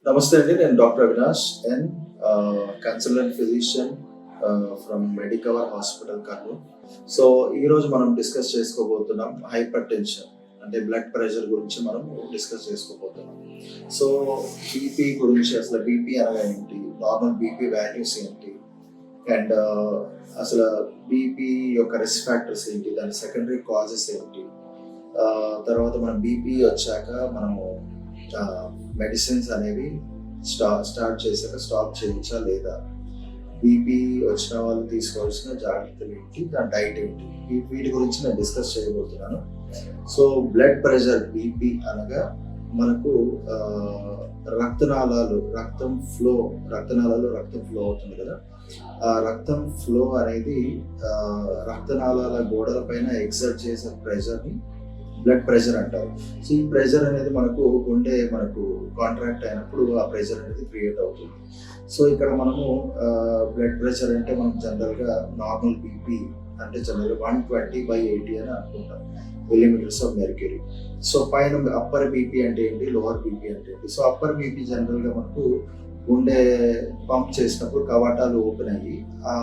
నమస్తే అండి. నేను doctor Avinash N, consultant physician from Medicover hospital Kurnool. So ఈరోజు మనం డిస్కస్ చేసుకోబోతున్నాం హైపర్ టెన్షన్ అంటే బ్లడ్ ప్రెషర్ గురించి మనం డిస్కస్ చేసుకోబోతున్నాం. సో బీపీ గురించి, అసలు బీపీ అనగా ఏంటి, నార్మల్ బీపీ వాల్యూస్ ఏంటి, అండ్ అసలు బీపీ యొక్క రిస్క్ ఫ్యాక్టర్స్ ఏంటి, దాని సెకండరీ కాజెస్ ఏంటి, తర్వాత మనం బీపీ వచ్చాక మనము మెడిసిన్స్ అనేవి స్టార్ట్ చేశాక స్టాప్ చేయొచ్చా లేదా, బీపీ వచ్చిన వాళ్ళు తీసుకోవాల్సిన జాగ్రత్తలు ఏంటి, దాని డైట్ ఏంటి, వీటి గురించి నేను డిస్కస్ చేయబోతున్నాను. సో బ్లడ్ ప్రెషర్, బీపీ అనగా మనకు రక్తనాళాలు రక్తం ఫ్లో అవుతుంది కదా, ఆ రక్తం ఫ్లో అనేది రక్తనాళాల గోడల పైన ఎగ్జర్ట్ చేసే ప్రెషర్ని బ్లడ్ ప్రెషర్ అంటారు. సో ఈ ప్రెషర్ అనేది మనకు గుండె కాంట్రాక్ట్ అయినప్పుడు ఆ ప్రెషర్ అనేది క్రియేట్ అవుతుంది. సో ఇక్కడ మనము బ్లడ్ ప్రెషర్ అంటే మనం జనరల్గా నార్మల్ బీపీ అంటే జనరల్గా 120/80 అని అనుకుంటాం మిల్లీమీటర్స్ ఆఫ్ మెర్క్యూరీ. సో పైన అప్పర్ బీపీ అంటే ఏంటి, లోవర్ బీపీ అంటే ఏంటి. సో అప్పర్ బీపీ జనరల్గా మనకు గుండె పంప్ చేసినప్పుడు కవాటాలు ఓపెన్ అయ్యి ఆ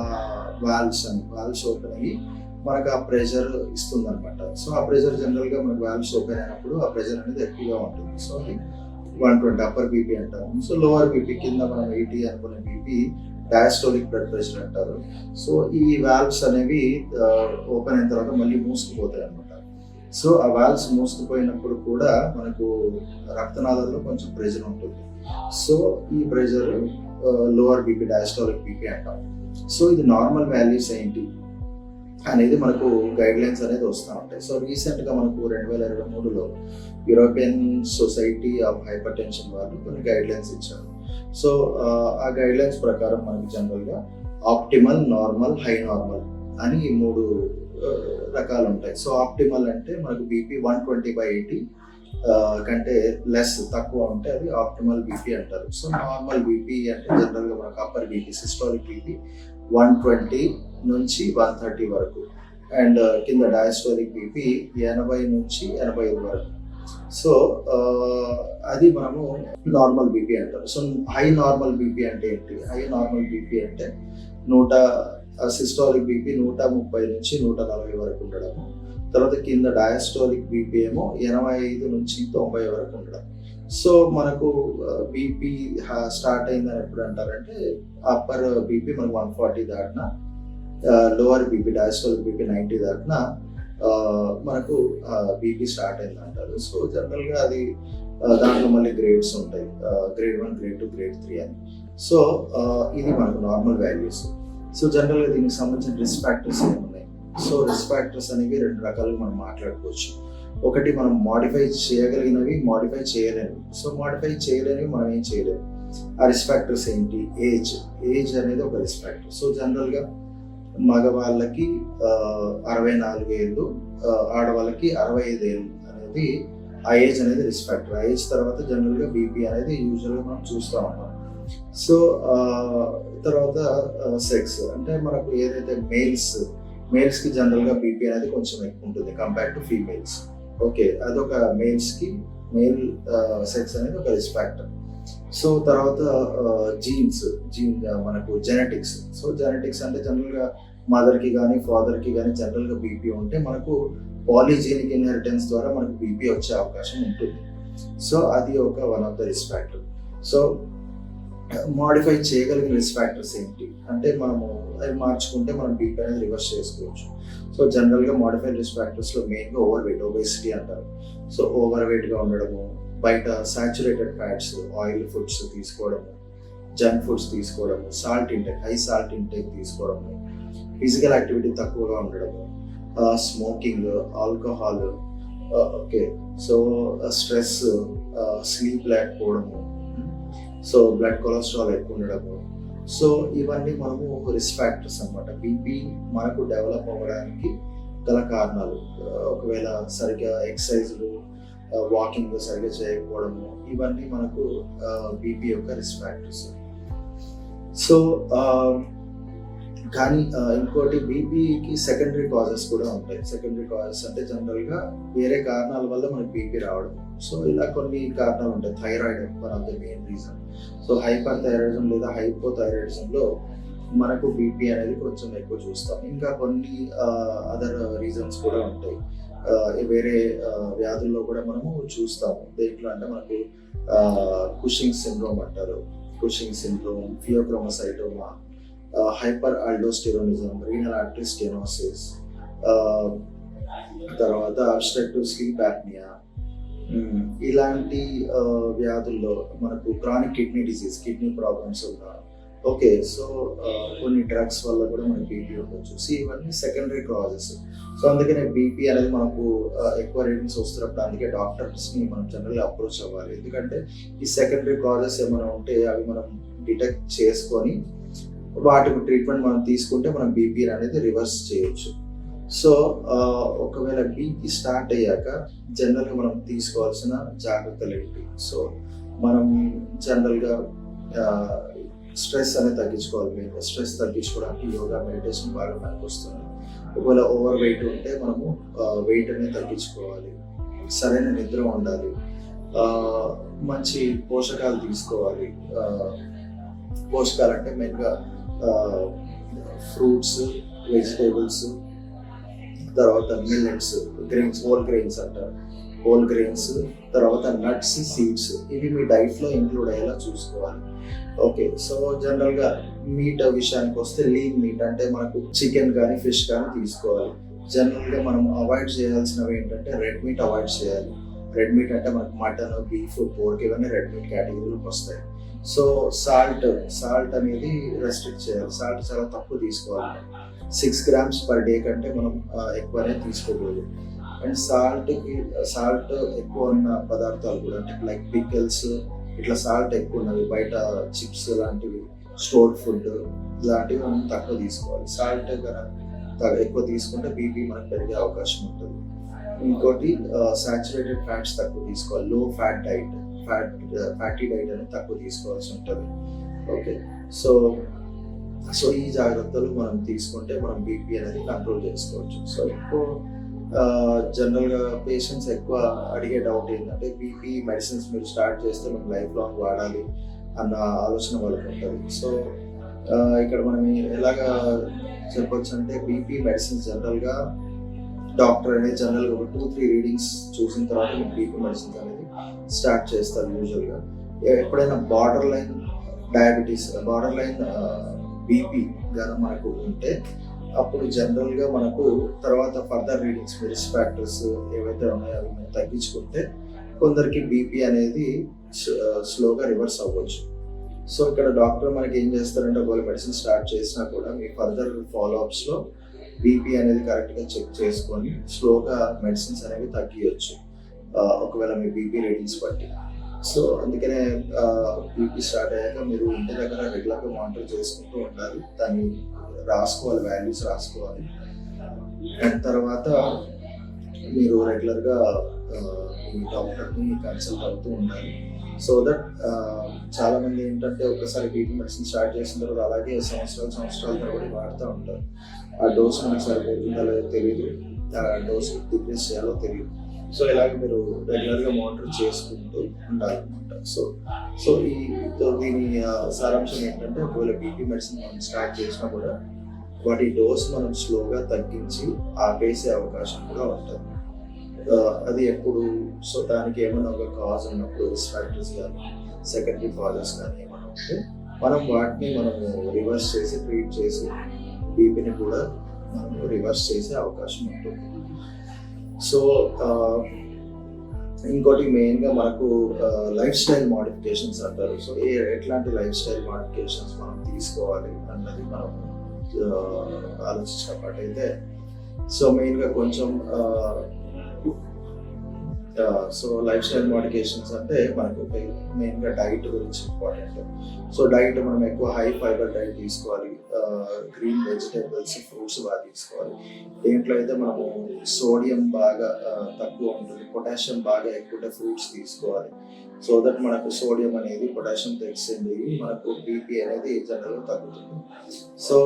వాల్వ్స్ ఓపెన్ అయ్యి మనకు ఆ ప్రెషర్ ఇస్తుంది అనమాట. సో ఆ ప్రెషర్ జనరల్గా మనకు వాల్వ్స్ ఓపెన్ అయినప్పుడు ఆ ప్రెషర్ అనేది ఎక్కువగా ఉంటుంది. సో అది 120 అప్పర్ బీపీ అంటాము. సో లోవర్ బీపీ కింద మనం 80 అనుకునే బీపీ డయాస్టోలిక్ బ్లడ్ ప్రెషర్ అంటారు. సో ఈ వాల్వ్స్ అనేవి ఓపెన్ అయిన తర్వాత మళ్ళీ మూసుకుపోతాయి అనమాట. సో ఆ వాల్వ్స్ మూసుకుపోయినప్పుడు కూడా మనకు రక్తనాళాల్లో కొంచెం ప్రెషర్ ఉంటుంది. సో ఈ pressure lower BP, diastolic BP అంటాం. సో ఇది నార్మల్ వాల్యూస్ ఏంటి అనేది మనకు గైడ్ లైన్స్ అనేది వస్తూ ఉంటాయి. సో రీసెంట్గా మనకు 2023లో European Society of Hypertension వాళ్ళు కొన్ని గైడ్ లైన్స్ ఇచ్చారు. సో ఆ గైడ్ లైన్స్ ప్రకారం మనకి జనరల్గా ఆప్టిమల్, నార్మల్, హై నార్మల్ అని 3 రకాలు ఉంటాయి. సో ఆప్టిమల్ అంటే మనకు బీపీ 120/80 కంటే లెస్, తక్కువ ఉంటే అది ఆప్టిమల్ బీపీ అంటారు. సో నార్మల్ బీపీ అంటే జనరల్గా మనకు అప్పర్ బీపీ, సిస్టాలిక్ బీపీ 120 నుంచి 130 వరకు, అండ్ కింద డయాస్టోలిక్ బీపీ 80 నుంచి 85 వరకు. సో అది మనము నార్మల్ బీపీ అంటారు. సో హై నార్మల్ బీపీ అంటే ఏంటి, హై నార్మల్ బీపీ అంటే సిస్టాలిక్ బీపీ 130 నుంచి 140 వరకు ఉండడము, తర్వాత కింద డయాస్టోలిక్ బీపీ ఏమో 85 నుంచి 90 వరకు ఉండడం. సో మనకు బీపీ స్టార్ట్ అయిందని ఎప్పుడు అంటారంటే అప్పర్ బీపీ మనకు 140 దాటినా, లోవర్ బీపీ డయాస్టోలిక్ బీపీ 90 దాటినా మనకు బీపీ స్టార్ట్ అయింది అంటారు. సో జనరల్గా అది దాంట్లో మళ్ళీ గ్రేడ్స్ ఉంటాయి, గ్రేడ్ 1, గ్రేడ్ 2, గ్రేడ్ 3 అని. సో ఇది మనకు నార్మల్ వాల్యూస్. సో జనరల్గా దీనికి సంబంధించిన రిస్క్ ఫ్యాక్టర్స్ ఏమున్నాయి. సో రిస్క్ ఫ్యాక్టర్స్ అనేవి 2 రకాలుగా మనం మాట్లాడుకోవచ్చు. ఒకటి మనం మాడిఫై చేయగలిగినవి, మాడిఫై చేయలేనివి. సో మాడిఫై చేయలేనివి మనం ఏం చేయలేము. ఆ రిస్క్ ఫ్యాక్టర్స్ ఏంటి, ఏజ్ అనేది ఒక రిస్క్ ఫ్యాక్టర్. సో జనరల్గా మగవాళ్ళకి 64 ఏళ్ళు, ఆడవాళ్ళకి 65 ఏళ్ళు అనేది ఆ ఏజ్ అనేది రిస్క్ ఫ్యాక్టర్. ఆ ఏజ్ తర్వాత జనరల్గా బీపీ అనేది యూజువల్గా మనం చూస్తూ ఉంటాం. సో తర్వాత సెక్స్ అంటే మనకు ఏదైతే మేల్స్కి జనరల్గా బీపీ అనేది కొంచెం ఎక్కువ ఉంటుంది కంపేర్ టు ఫీమేల్స్. ఓకే, అదొక మేల్ సెక్స్ అనేది ఒక రిస్క్ ఫ్యాక్టర్. సో తర్వాత మనకు జెనెటిక్స్. సో జెనెటిక్స్ అంటే జనరల్గా మదర్కి కానీ ఫాదర్కి కానీ జనరల్గా బీపీ ఉంటే మనకు పాలిజీనిక్ ఇన్హెరిటెన్స్ ద్వారా మనకు బీపీ వచ్చే అవకాశం ఉంటుంది. సో అది ఒక one of the risk factor. So modify చేయగలిగిన రిస్క్ ఫ్యాక్టర్స్ ఏంటి అంటే మనము అవి మార్చుకుంటే మనం బీపీ అనేది రివర్స్ చేసుకోవచ్చు. సో జనరల్గా మాడిఫైడ్ రిస్క్ ఫ్యాక్టర్స్లో మెయిన్గా ఒబేసిటీ అంటారు. సో ఓవర్ వెయిట్గా ఉండడము, బయట సాచురేటెడ్ ఫ్యాట్స్, ఆయిల్ ఫుడ్స్ తీసుకోవడము, జంక్ ఫుడ్స్ తీసుకోవడము, హై సాల్ట్ ఇంటేక్ తీసుకోవడము, ఫిజికల్ యాక్టివిటీ తక్కువగా ఉండడము, smoking, alcohol, okay, so stress, sleep లేకపోవడము, సో బ్లడ్ కొలెస్ట్రాల్ ఎక్కువ ఉండడము. సో ఇవన్నీ మనము రిస్క్ ఫ్యాక్టర్స్ అన్నమాట. బీపీ మనకు డెవలప్ అవ్వడానికి గల కారణాలు. ఒకవేళ సరిగ్గా ఎక్సర్సైజ్లు, వాకింగ్ సరిగ్గా చేయకపోవడము, ఇవన్నీ మనకు బీపీ యొక్క రిస్క్ ఫ్యాక్టర్స్. సో కానీ ఇంకోటి బీపీకి సెకండరీ కాజెస్ కూడా ఉంటాయి. సెకండరీ కాజెస్ అంటే జనరల్గా వేరే కారణాల వల్ల మనకి బీపీ రావడం. సో ఇలా కొన్ని కారణాలు ఉంటాయి. Thyroid one of the main reason. So hyper thyroidism లేదా హైపోథైరాయిడిజంలో మనకు బీపీ అనేది కొంచెం ఎక్కువ చూస్తాం. ఇంకా కొన్ని అదర్ రీజన్స్ కూడా ఉంటాయి. వేరే వ్యాధుల్లో కూడా మనము చూస్తాము. దేంట్లో అంటే మనకు కుషింగ్ సిండ్రోమ్ అంటారు. Cushing syndrome, phaeochromocytoma, hyperaldosteronism, renal artery stenosis, తర్వాత అబ్స్ట్రక్టివ్ స్లీప్ యాప్నియా, ఇలాంటి వ్యాధుల్లో మనకు chronic kidney disease, kidney problems ఉన్న ఓకే. సో కొన్ని డ్రగ్స్ వల్ల కూడా మనకి బీపీ ఉండొచ్చు. సో ఇవన్నీ సెకండరీ కాజెస్. సో అందుకనే బీపీ అనేది మనకు ఎక్కువ రీడింగ్స్ వస్తున్నప్పుడు అందుకే డాక్టర్స్ని మనం జనరల్గా అప్రోచ్ అవ్వాలి. ఎందుకంటే ఈ సెకండరీ కాజెస్ ఏమైనా ఉంటే అవి మనం డిటెక్ట్ చేసుకొని వాటికి ట్రీట్మెంట్ మనం తీసుకుంటే మనం బీపీ అనేది రివర్స్ చేయొచ్చు. సో ఒకవేళ బీపీ స్టార్ట్ అయ్యాక జనరల్గా మనం తీసుకోవాల్సిన జాగ్రత్తలు ఏంటి? సో మనం జనరల్గా స్ట్రెస్ అనేది తగ్గించుకోవాలి. మీరు స్ట్రెస్ తగ్గించుకోవడానికి యోగా, మెడిటేషన్ బాగా పనికి వస్తుంది. ఒకవేళ ఓవర్ వెయిట్ ఉంటే మనము వెయిట్ అనేది తగ్గించుకోవాలి. సరైన నిద్ర ఉండాలి. మంచి పోషకాలు తీసుకోవాలి. పోషకాలు అంటే మెయిన్గా ఫ్రూట్స్, వెజిటేబుల్స్, తర్వాత మిల్లెట్స్, గ్రెయిన్స్, హోల్ గ్రెయిన్స్ అంటారు. హోల్ గ్రెయిన్స్, తర్వాత నట్స్, సీడ్స్, ఇవి మీ డైట్లో ఇంక్లూడ్ అయ్యేలా చూసుకోవాలి. ఓకే. సో జనరల్గా మీట్ విషయానికి వస్తే లీన్ మీట్ అంటే మనకు చికెన్ కానీ ఫిష్ కానీ తీసుకోవాలి. జనరల్గా మనం అవాయిడ్ చేయాల్సినవి ఏంటంటే రెడ్ మీట్ అవాయిడ్ చేయాలి. రెడ్ మీట్ అంటే మనకు మటన్, బీఫ్, పోర్క్ ఇవన్నీ రెడ్ మీట్ కేటగిరీలోకి వస్తాయి. సో సాల్ట్ అనేది రెస్ట్రిక్ట్ చేయాలి. సాల్ట్ చాలా తక్కువ తీసుకోవాలి. 6 grams per day కంటే మనం ఎక్కువనే తీసుకోకూడదు. అండ్ సాల్ట్ ఎక్కువ ఉన్న పదార్థాలు కూడా అంటే లైక్ పికిల్స్, ఇట్లా సాల్ట్ ఎక్కువ ఉన్నవి, బయట చిప్స్ లాంటివి, స్టోర్డ్ ఫుడ్ ఇలాంటివి మనం తక్కువ తీసుకోవాలి. సాల్ట్ కనుక ఎక్కువ తీసుకుంటే బీపీ మనకు పెరిగే అవకాశం ఉంటుంది. ఇంకోటి సాచురేటెడ్ ఫ్యాట్స్ తక్కువ తీసుకోవాలి. లో ఫ్యాట్ డైట్, ఫ్యాటీ డైట్ అనేది తక్కువ తీసుకోవాల్సి ఉంటుంది. ఓకే. సో ఈ జాగ్రత్తలు మనం తీసుకుంటే మనం బీపీ అనేది కంట్రోల్ చేసుకోవచ్చు. సో ఎక్కువ జనరల్గా పేషెంట్స్ ఎక్కువ అడిగే డౌట్ ఏంటంటే బీపీ మెడిసిన్స్ మీరు స్టార్ట్ చేస్తే మనం లైఫ్ లాంగ్ వాడాలి అన్న ఆలోచన వాళ్ళకి ఉంటుంది. సో ఇక్కడ మనం ఎలాగా చెప్పొచ్చు అంటే బీపీ మెడిసిన్స్ జనరల్గా డాక్టర్ అనేది జనరల్గా ఒక 2-3 రీడింగ్స్ చూసిన తర్వాత మీకు బీపీ మెడిసిన్స్ అనేది స్టార్ట్ చేస్తారు. యూజువల్గా ఎప్పుడైనా border line diabetes, border line BP కానీ మనకు ఉంటే అప్పుడు జనరల్గా మనకు తర్వాత ఫర్దర్ రీడింగ్స్, రిస్క్ ఫ్యాక్టర్స్ ఏవైతే ఉన్నాయో అవి మనం తగ్గించుకుంటే కొందరికి బీపీ అనేది స్లోగా రివర్స్ అవ్వచ్చు. సో ఇక్కడ డాక్టర్ మనకి ఏం చేస్తారంటే ఒకవేళ మెడిసిన్ స్టార్ట్ చేసినా కూడా మీ ఫర్దర్ ఫాలోఅప్స్లో బీపీ అనేది కరెక్ట్గా చెక్ చేసుకొని స్లోగా మెడిసిన్స్ అనేవి తగ్గియచ్చు ఒకవేళ మీ బీపీ రీడింగ్స్ బట్టి. సో అందుకనే బీపీ స్టార్ట్ అయ్యాక మీరు ఇంటి దగ్గర రెగ్యులర్గా మానిటర్ చేసుకుంటూ ఉండాలి. దాన్ని రాసుకోవాలి, వాల్యూస్ రాసుకోవాలి. అండ్ తర్వాత మీరు రెగ్యులర్గా మీ డాక్టర్ని కన్సల్ట్ అవుతూ ఉండాలి. సో దట్ చాలామంది ఏంటంటే ఒకసారి బీపీ మెడిసిన్ స్టార్ట్ చేసిన తర్వాత అలాగే సంవత్సరాల తరబడి వాడుతూ ఉంటారు. ఆ డోస్ మనకు సరిపోతుందో లేదో తెలియదు, ఆ డోస్ డిక్రీజ్ చేయాలో తెలియదు. సో ఇలాగ మీరు రెగ్యులర్గా మానిటర్ చేసుకుంటూ ఉండాలన్నమాట. సో దీని సారాంశం ఏంటంటే ఒకవేళ బీపీ మెడిసిన్ మనం స్టార్ట్ చేసినా కూడా వాటి డోస్ మనం స్లోగా తగ్గించి ఆపేసే అవకాశం కూడా ఉంటుంది. అది ఎప్పుడు సో దానికి ఏమైనా ఒక కాజ్ ఉన్నప్పుడు రిస్క్ ఫ్యాక్టర్స్ కానీ సెకండరీ కాజెస్ కానీ ఏమైనా ఉంటే మనం వాటిని మనము రివర్స్ చేసి ట్రీట్ చేసి బీపీని కూడా మనం రివర్స్ చేసే అవకాశం ఉంటుంది. సో ఇంకోటి మెయిన్గా మనకు లైఫ్ స్టైల్ మోడిఫికేషన్స్ అంటారు. సో ఎట్లాంటి లైఫ్ స్టైల్ మోడిఫికేషన్స్ మనం తీసుకోవాలి అన్నది మనం ఆలోచించినప్పటైతే సో మెయిన్గా కొంచెం సో లైఫ్ స్టైల్ మోడిఫికేషన్స్ అంటే మనకు మెయిన్గా డైట్ గురించి ఇంపార్టెంట్. సో డైట్ మనం ఎక్కువ హై ఫైబర్ డైట్ తీసుకోవాలి. గ్రీన్ వెజిటేబుల్స్, ఫ్రూట్స్ బాగా తీసుకోవాలి. దేంట్లో అయితే మనము సోడియం బాగా తక్కువ ఉంటుంది, పొటాషియం బాగా ఎక్కువ ఉంటే ఫ్రూట్స్ తీసుకోవాలి. సో దట్ మనకు సోడియం అనేది పొటాషియంతో ఎక్స్చేంజ్ అయ్యి మనకు బీపీ అనేది జనరల్గా తగ్గుతుంది. సో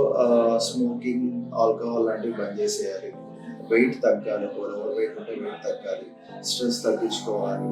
స్మోకింగ్, ఆల్కహాల్ లాంటివి బంద్ చేసేయాలి. వెయిట్ తగ్గాలి, ఓవర్ వెయిట్ ఉంటే వెయిట్ తగ్గాలి, స్ట్రెస్ తగ్గించుకోవాలి.